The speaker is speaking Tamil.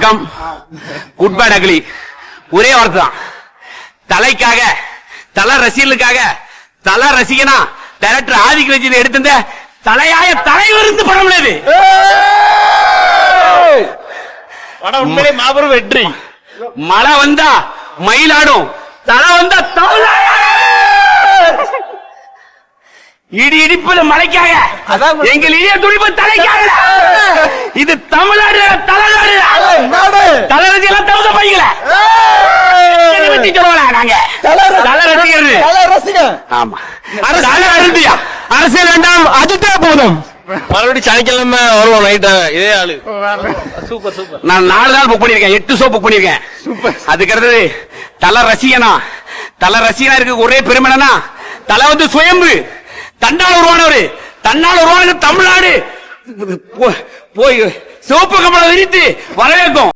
வணக்கம். குட் பை அக்லி ஒரே வார்த்தை தான். தலைக்காக, தலை ரசிகர்களுக்காக, தலை ரசிகனா டைரக்டர் ஆதிக்கு வச்சு எடுத்திருந்த தலையாய தலைவருந்து படம் உள்ளது. படம் உண்மையிலே மாபெரும் வெற்றி. மழை வந்தா மயிலாடும், தலை வந்தா இடி இடிப்புல மழைக்காக, எங்கள் இளைய துடிப்பு தலைக்காக. இது தமிழ்நாடு, தலைநாடு, தலைரசி எல்லாம் தகுந்த பையல நாங்க அரசியல் வேண்டாம், அதுதான் போதும். மறுபடியும் சனிக்கிழமை வருவோம் நைட். இதே ஆளு சூப்பர் சூப்பர். நான் 4 நாள் புக் பண்ணிருக்கேன், 8 ஷோ புக் பண்ணிருக்கேன். அதுக்கு அடுத்தது தலை ரசிகனா, தலை ரசிகனா இருக்கு ஒரே பெருமைனா தலை வந்து சுயம்பு தன்னால் உருவானவரு, தன்னால் உருவான தமிழ்நாடு போய் சிவப்பு கமலம் விரித்து வரவேற்கும்.